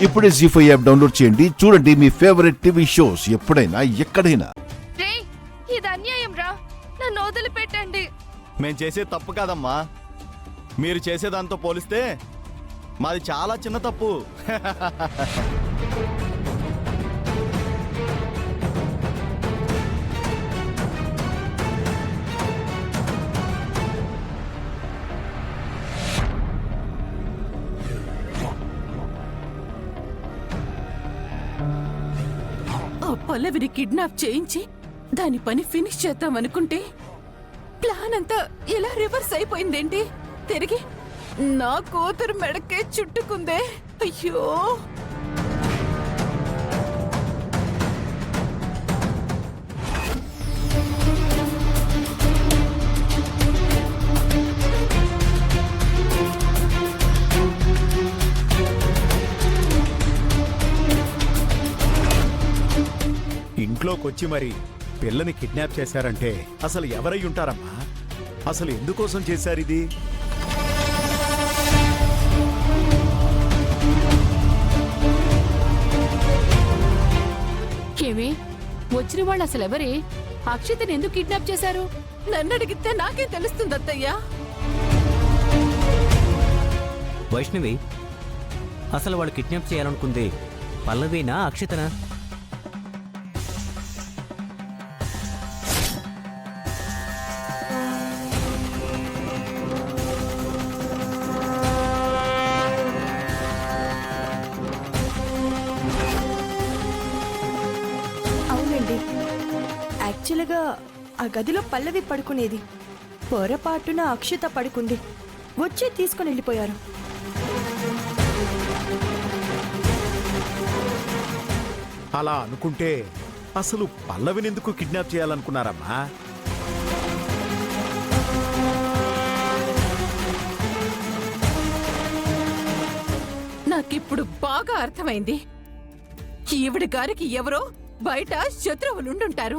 ఇప్పుడే జీ5 app download చేయండి. చూడండి మీ ఫేవరెట్ టీవీ షోస్ ఎప్పుడైనా ఎక్కడైనా. ఇది అన్యాయం రా, నన్ను వదిలిపెట్టండి. మేం చేసే తప్పు కాదమ్మా, మీరు చేసేదాంతో పోలిస్తే మాది చాలా చిన్న తప్పు. పల్లవిని కిడ్నాప్ చేయించి దాని పని ఫినిష్ చేద్దామనుకుంటే ప్లాన్ అంతా ఎలా రివర్స్ అయిపోయిందేంటి? తిరిగి నా కూతురు మెడకే చుట్టుకుందే. అయ్యో, ఇంట్లోకొచ్చి మరి పిల్లని కిడ్నాప్ చేశారంటే అసలు ఎవరై ఉంటారమ్మా? అసలు ఎందుకోసం చేశారిది? ఏమే, వచ్చిన వాళ్ళు అసలు ఎవరే? అక్షితని ఎందుకు కిడ్నాప్ చేశారు? నన్ను అడిగితే నాకే తెలుస్తుంది అత్తయ్యా. వైష్ణవి, అసలు వాళ్ళు కిడ్నాప్ చేయాలనుకుంది పల్లవినా అక్షితనా? అవునండి, యాక్చువల్గా ఆ గదిలో పల్లవి పడుకునేది. పొరపాటున అక్షిత పడుకుంది, వచ్చి తీసుకుని వెళ్ళిపోయారు. అలా అనుకుంటే అసలు పల్లవిని ఎందుకు కిడ్నాప్ చేయాలనుకున్నారమ్మా? నాకిప్పుడు బాగా అర్థమైంది. ఈవిడ గారికి ఎవరో బయట శత్రువులుండుంటారు.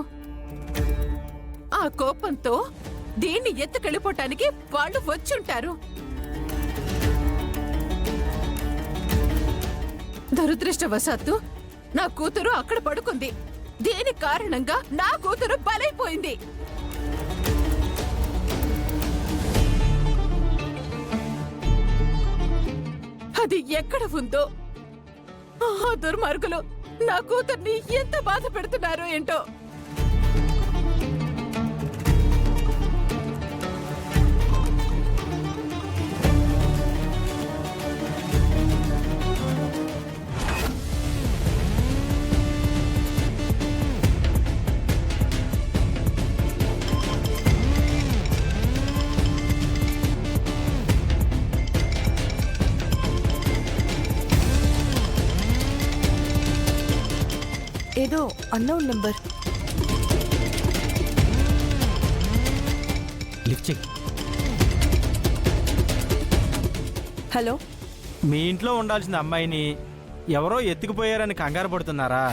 ఆ కోపంతో దీన్ని ఎత్తుకెళ్ళిపోవటానికి వాళ్ళు వచ్చుంటారు. దురదృష్టవశాత్తు నా కూతురు అక్కడ పడుకుంది. దీని కారణంగా నా కూతురు బలైపోయింది. అది ఎక్కడ ఉందో ఆ దుర్మార్గులు నా కూతుర్ని ఎంత బాధ పెడుతున్నారో ఏంటో. ఏదో అన్నోన్ నెంబర్. లిఫ్ట్ చెయ్యి. హలో, మీ ఇంట్లో ఉండాల్సిన అమ్మాయిని ఎవరో ఎత్తుకుపోయారని కంగారు పడుతున్నారా?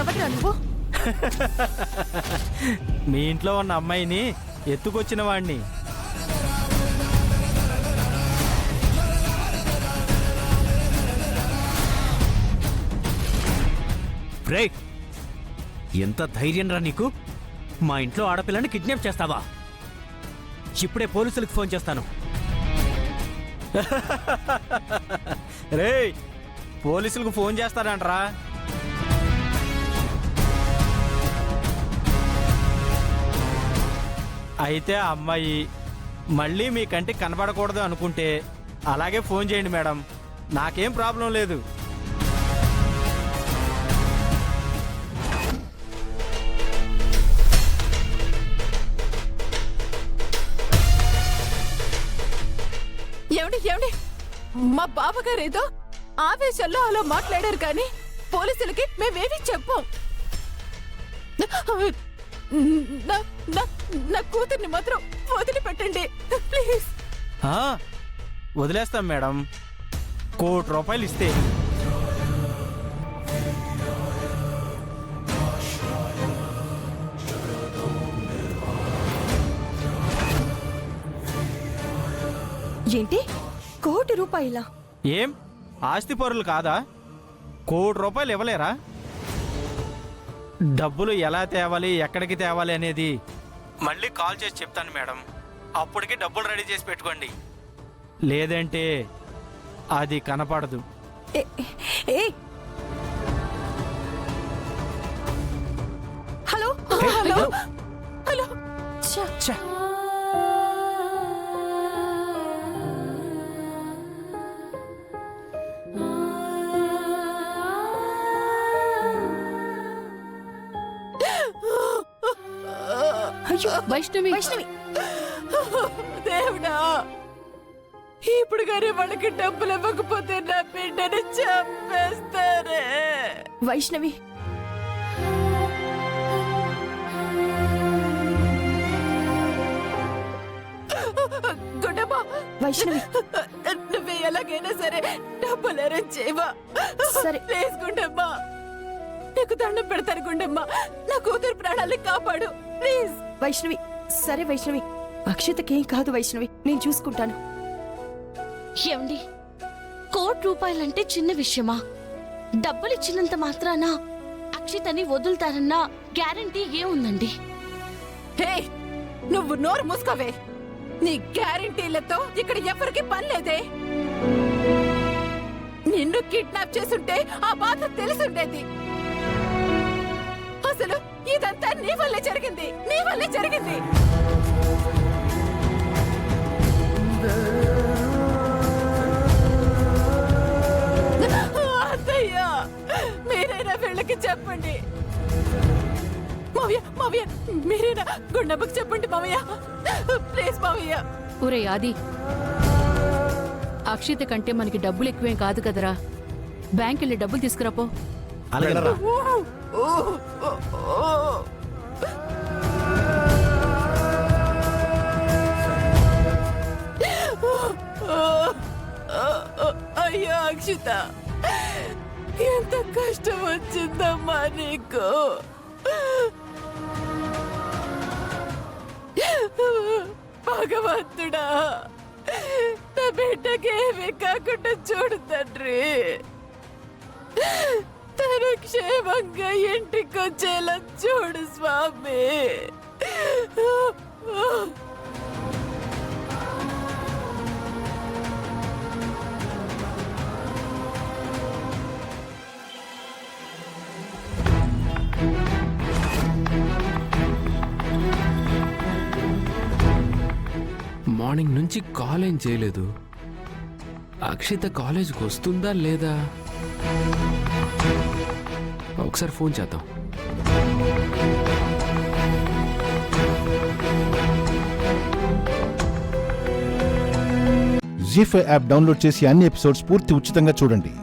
ఎవరా నువ్వు? మీ ఇంట్లో ఉన్న అమ్మాయిని ఎత్తుకొచ్చిన వాడిని. బ్రేక్! ఎంత ధైర్యం రా నీకు? మా ఇంట్లో ఆడపిల్లని కిడ్నాప్ చేస్తావా? ఇప్పుడే పోలీసులకు ఫోన్ చేస్తాను. రేయ్, పోలీసులకు ఫోన్ చేస్తారంట్రా? అయితే ఆ అమ్మాయి మళ్ళీ మీ కంటికి కనబడకూడదు అనుకుంటే అలాగే ఫోన్ చేయండి మేడం, నాకేం ప్రాబ్లం లేదు. ఏమండి ఏమండి, మా బావగారు ఏదో ఆవేశంలో అలా మాట్లాడారు, కానీ పోలీసులకి మేమేమీ చెప్పాం. నా కూతుర్ని మాత్రం వదిలిపెట్టండి ప్లీజ్. వదిలేస్తాం మేడం, ₹1 కోటి ఇస్తే ఏంటి ₹1 కోటి? ఏం ఆస్తి పరులు కాదా? ₹1 కోటి ఇవ్వలేరా? డబ్బులు ఎలా తేవాలి, ఎక్కడికి తేవాలి అనేది మళ్ళీ కాల్ చేసి చెప్తాను మేడం. అప్పటికి డబ్బులు రెడీ చేసి పెట్టుకోండి, లేదంటే అది కనపడదు. ఏ హలో హలో హలో ఛ! అయ్యో వైష్ణవి వైష్ణవి దేవుడా, ఇప్పుడు గానీ వాళ్ళకి డబ్బులు ఇవ్వకపోతే నా బిడ్డని చంపేస్తారే. వైష్ణవి గుండమ్మ, వైష్ణవి నువ్వు ఎలాగైనా సరే డబ్బులు అరేంజ్ చేయవా? సరే. ప్లీజ్ గుండమ్మ, నీకు దండం పెడతాను గుండమ్మ, నా కూతురు ప్రాణాలను కాపాడు ప్లీజ్. వైష్ణవి సరే వైష్ణవి, అక్షతకేం కాదు వైష్ణవి, నేను చూసుకుంటాను. ఏమండి, ₹1 కోటి చిన్న విషయమా? డబ్బులు ఇచ్చినంత మాత్రాన అక్షితని వదులుతారన్న గ్యారంటీ ఏముందండి? హే, నువ్వు నోరు మూసుకోవే. నీ గ్యారెంటీలతో ఇక్కడ ఎవరికి పని లేదే. నిన్ను కిడ్నాప్ చేసుంటే ఆ బాధ తెలిసుండేది. అసలు ఇదంతా నీ వల్లే జరిగింది, నీ వల్లే జరిగింది. అత్తయ్య, మీరైనా వీళ్ళకి చెప్పండి. మావయ్య మావయ్య, మీరైనా గుండమ్మకి చెప్పండి మావయ్య, ప్లీజ్ మావయ్య. ఒరే ఆది, అక్షిత కంటే మనకి డబ్బులు ఎక్కువేం కాదు కదరా. బ్యాంక్ వెళ్ళి డబ్బులు తీసుకురాపో. వెళ్ళరా. అయ్యో అక్షిత, ఎంత కష్టం వచ్చిందమ్మా నీకు. భగవంతుడా, నా బిడ్డకేమీ కాకుండా చూడు తండ్రి. తను క్షేమంగా ఇంటికొచ్చేలా చూడు స్వామి. మార్నింగ్ నుంచి కాల్ ఏం చేయలేదు. అక్షిత కాలేజ్కి వస్తుందా లేదా? ఒకసారి ఫోన్ చేద్దాం. జీ5 యాప్ డౌన్లోడ్ చేసి అన్ని ఎపిసోడ్స్ పూర్తి ఉచితంగా చూడండి.